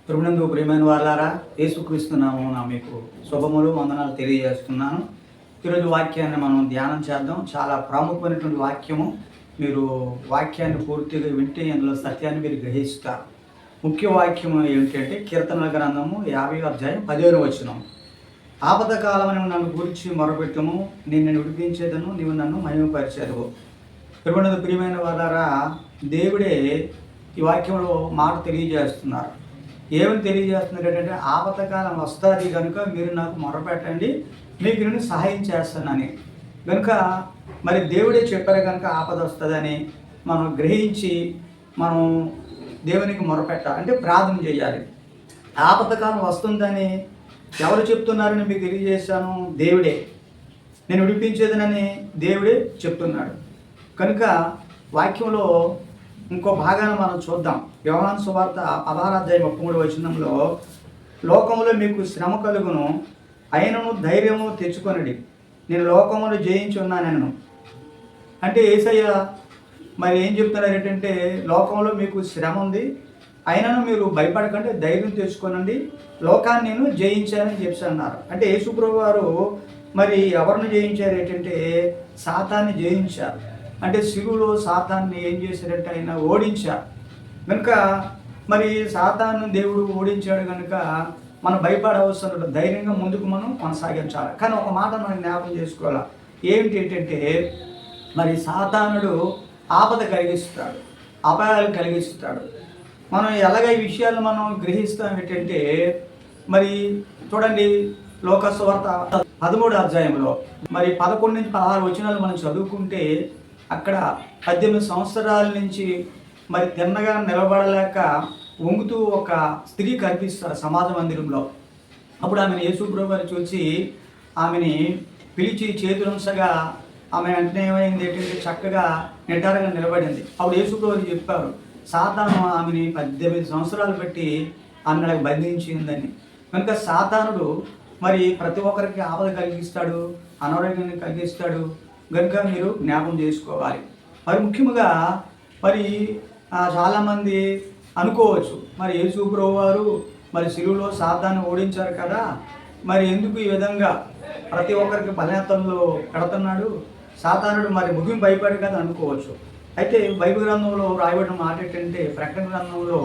ప్రభునందు ప్రియమైన వాళ్ళారా, యేసుక్రీస్తు నామమున మీకు శుభములు వందనాలు తెలియజేస్తున్నాను. ఈరోజు వాక్యాన్ని మనం ధ్యానం చేద్దాం. చాలా ప్రాముఖ్యమైనటువంటి వాక్యము. మీరు వాక్యాన్ని పూర్తిగా వింటే అందులో సత్యాన్ని మీరు గ్రహిస్తారు. ముఖ్య వాక్యము ఏమిటంటే కీర్తనల గ్రంథము 50వ అధ్యాయం 15వ వచనం. ఆపద కాలమని నన్ను గురించి మొరపెట్టుము, నిన్ను విడిపించేదను, నీవు నన్ను మహిమపరిచేదవు. ప్రభునందు ప్రియమైన వాళ్ళారా, దేవుడే ఈ వాక్యంలో మాట తెలియజేస్తున్నారు. ఏమని తెలియజేస్తున్నారు అంటే, ఆపదకాలం వస్తుంది కనుక మీరు నాకు మొరపెట్టండి, మీకు నేను సహాయం చేస్తానని. కనుక మరి దేవుడే చెప్పారు కనుక ఆపద వస్తుందని మనం గ్రహించి మనం దేవునికి మొరపెట్టాలి, అంటే ప్రార్థన చేయాలి. ఆపదకాలం వస్తుందని ఎవరు చెప్తున్నారని మీకు తెలియజేశాను, దేవుడే. నేను విడిపించేదనని దేవుడే చెప్తున్నాడు. కనుక వాక్యంలో ఇంకో భాగాన్ని మనం చూద్దాం. యోహాను సువార్త 16వ అధ్యాయం 33వ వచనంలో, లోకములో మీకు శ్రమ కలుగును, అయినను ధైర్యము తెచ్చుకొనడి, నేను లోకమును జయించి ఉన్నానను. అంటే యేసయ్య మరి ఏం చెప్తున్నారు ఏంటంటే, లోకంలో మీకు శ్రమ ఉంది, అయినను మీరు భయపడకండి, ధైర్యం తెచ్చుకోనండి, లోకాన్ని నేను జయించానని చెప్పన్నారు. అంటే యేసుప్రభువు వారు మరి ఎవరిని జయించారు ఏంటంటే, సాతాన్ని జయించారు. అంటే శిలువలో సాతాన్ని ఏం చేశారంటే ఆయన ఓడించారు. కనుక మరి సాతాను దేవుడు ఓడించాడు కనుక మనం భయపడవలసిన ధైర్యంగా ముందుకు మనం కొనసాగించాలి. కానీ ఒక మాట మనం జ్ఞాపకం చేసుకోవాలి. ఏంటంటే మరి సాతానుడు ఆపద కలిగిస్తాడు, అపాయాలు కలిగిస్తాడు. మనం ఎలాగ ఈ విషయాలు మనం గ్రహిస్తాం ఏంటంటే, మరి చూడండి, లోకసువార్త 13వ అధ్యాయంలో మరి 11 నుంచి 16 వచనాలు మనం చదువుకుంటే, అక్కడ 18 సంవత్సరాల నుంచి మరి తిన్నగా నిలబడలేక వంగుతూ ఒక స్త్రీ కనిపిస్తారు సమాజ మందిరంలో. అప్పుడు ఆమెను యేసుప్రభువు వారు చూసి ఆమెని పిలిచి చేతులుంచగా ఆమె వెంటనే ఏమైంది ఏంటంటే చక్కగా నిటారుగా నిలబడింది. అప్పుడు యేసుప్రభువు వారు చెప్పారు, సాతాను ఆమెని 18 సంవత్సరాలు బట్టి ఆమెను బంధించిందని. కనుక సాతానుడు మరి ప్రతి ఒక్కరికి ఆపద కలిగిస్తాడు, అనారోగ్యాన్ని కలిగిస్తాడు. కనుక మీరు జ్ఞాపకం చేసుకోవాలి. మరి ముఖ్యంగా మరి చాలామంది అనుకోవచ్చు, మరి యేసుప్రభువు వారు మరి శిలువలో సాతాన్ని ఓడించారు కదా, మరి ఎందుకు ఈ విధంగా ప్రతి ఒక్కరికి బలహీనతల్లో పెడుతున్నాడు, సాతానుడు మరి ముగింపు భయపడి కదా అనుకోవచ్చు. అయితే బైబిల్ గ్రంథంలో రాయబడిన మాట ఏంటంటే, ప్రకటన గ్రంథంలో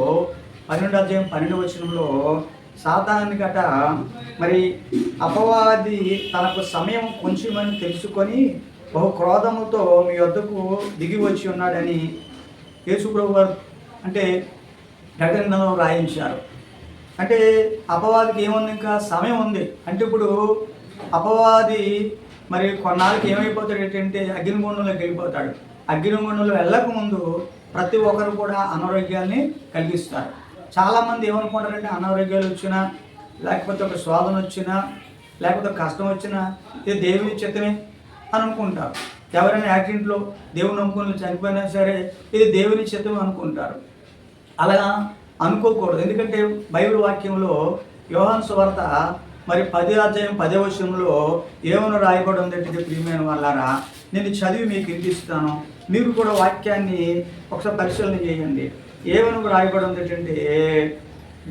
12వ అధ్యాయం 12వ వచనంలో, సాతానునికట మరి అపవాది తనకు సమయం కొంచెమని తెలుసుకొని బహు క్రోధముతో మీ వద్దకు దిగి వచ్చి ఉన్నాడని యేసుప్రభువు వారు అంటే ప్రకటన గ్రంథంలో రాయించారు. అంటే అపవాదికి ఏముంది, ఇంకా సమయం ఉంది. అంటే ఇప్పుడు అపవాది మరి కొన్నాళ్ళకి ఏమైపోతాడు ఏంటంటే అగ్నిగుండంలోకి వెళ్ళిపోతాడు. అగ్నిగుండంలో వెళ్ళకముందు ప్రతి ఒక్కరు కూడా అనారోగ్యాన్ని కలిగిస్తారు. చాలామంది ఏమనుకుంటారంటే, అనారోగ్యాలు వచ్చినా, లేకపోతే ఒక శోధన వచ్చినా, లేకపోతే కష్టం వచ్చినా ఇది దేవుని చిత్తమే అని అనుకుంటారు. ఎవరైనా యాక్సిడెంట్లో దేవుని నమ్ముకుని చనిపోయినా సరే ఇది దేవుని చిత్తం అనుకుంటారు. అలా అనుకోకూడదు. ఎందుకంటే బైబిల్ వాక్యంలో యోహాను సువార్త మరి 10వ అధ్యాయం 10వ వచనంలో ఏమని రాయబడి ఉందంటే, ప్రియమైన వాళ్ళారా, నేను చదివి మీకు వినిపిస్తాను, మీరు కూడా వాక్యాన్ని ఒకసారి పరిశీలన చేయండి. ఏమని రాయబడి ఉందంటే,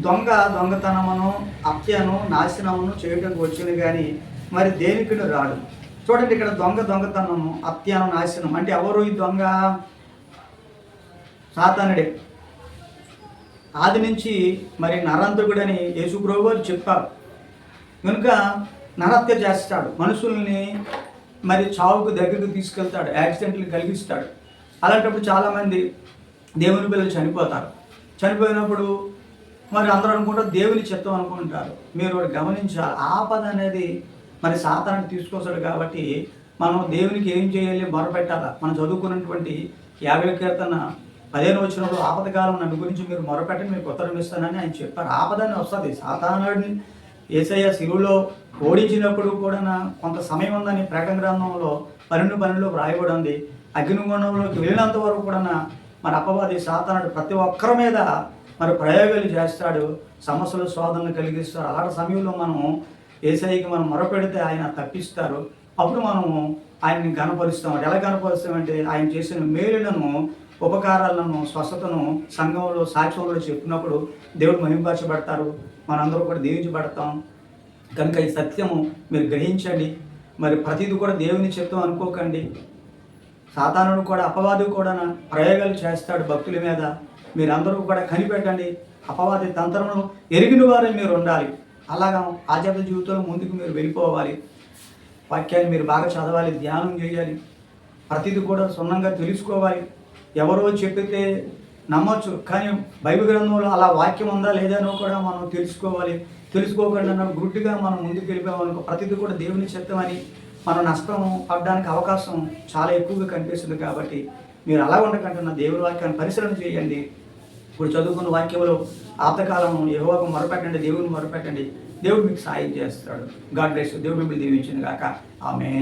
దొంగతనమును హత్యను నాశనమును చేయడానికి వచ్చింది కానీ మరి దేనికి రాడు. చూడండి, ఇక్కడ దొంగతనము హత్యను నాశనం అంటే ఎవరు ఈ దొంగ? సాతానుడే. ఆది నుంచి మరి నరహంతకుడని యేసుప్రభువు వారు చెప్పారు. కనుక నరహత్య చేస్తాడు, మనుషుల్ని మరి చావుకు దగ్గరకు తీసుకెళ్తాడు, యాక్సిడెంట్లు కలిగిస్తాడు. అలాంటప్పుడు చాలామంది దేవుని పిల్లలు చనిపోతారు. చనిపోయినప్పుడు మరి అందరూ అనుకుంటారు దేవుని చిత్తం అనుకుంటారు. మీరు గమనించాలి, ఆపద అనేది మరి సాతాను తీసుకొస్తాడు. కాబట్టి మనం దేవునికి ఏం చేయాలి, మొరపెట్టాలా. మనం చదువుకున్నటువంటి 50వ కీర్తన 15వ వచనంలో, ఆపదకాలం నన్ను గురించి మీరు మొరపెట్టండి, మీకు ఉత్తరం ఇస్తానని ఆయన చెప్పారు. ఆపదని వస్తుంది. సాతానుడిని యేసయ్య శిలువలో ఓడించినప్పుడు కూడా కొంత సమయం ఉందని ప్రకటన గ్రంథంలో 12:12లో వ్రాయబడి ఉంది. అగ్నిగుండంలోకి వెళ్ళినంత వరకు కూడా మరి అపవాది సాతానుడు ప్రతి ఒక్కరి మీద మరి ప్రయోగాలు చేస్తాడు, సమస్యలు శోధనలు కలిగిస్తాడు. అలాంటి సమయంలో మనం యేసయ్యకి మనం మొరపెడితే ఆయన తప్పిస్తారు. అప్పుడు మనము ఆయన్ని గణపరుస్తాం. ఎలా గణపరుస్తామంటే, ఆయన చేసిన మేలులను ఉపకారాలను స్వస్థతను సంఘంలో సాక్ష్యంలో చెప్పినప్పుడు దేవుడు మహింపరచబడతారు, మనందరూ కూడా దీవించబడతాం. కనుక ఈ సత్యము మీరు గ్రహించండి. మరి ప్రతిదీ కూడా దేవుని చిత్తం అనుకోకండి. సాతానుడు కూడా, అపవాది కూడా ప్రయోగాలు చేస్తాడు భక్తుల మీద. మీరందరూ కూడా కనిపెట్టండి. అపవాది తంత్రమును ఎరిగిన వారే మీరు ఉండాలి. అలాగా ఆధ్యాత్మిక జీవితంలో ముందుకు మీరు వెళ్ళిపోవాలి. వాక్యాన్ని మీరు బాగా చదవాలి, ధ్యానం చేయాలి, ప్రతిదీ కూడా సున్నంగా తెలుసుకోవాలి. ఎవరో చెప్పితే నమ్మొచ్చు, కానీ బైబిల్ గ్రంథంలో అలా వాక్యం ఉందా లేదనో కూడా మనం తెలుసుకోవాలి. తెలుసుకోకుండా గుడ్డిగా మనం ముందుకు వెళ్ళిపోయామనుకో ప్రతిదీ కూడా దేవుని చిత్తమని మనం నష్టం పడడానికి అవకాశం చాలా ఎక్కువగా కనిపిస్తుంది. కాబట్టి మీరు అలా ఉండకుండా దేవుని వాక్యాన్ని పరిశీలన చేయండి. ఇప్పుడు చదువుకున్న వాక్యంలో ఆప్తకాలం యెహోవాకు మొరపెట్టండి, దేవుని మొరపెట్టండి, దేవుడు మీకు సాయం చేస్తాడు. God bless you. దేవుడు మిమ్మల్ని దీవించును గాక. ఆమేన్.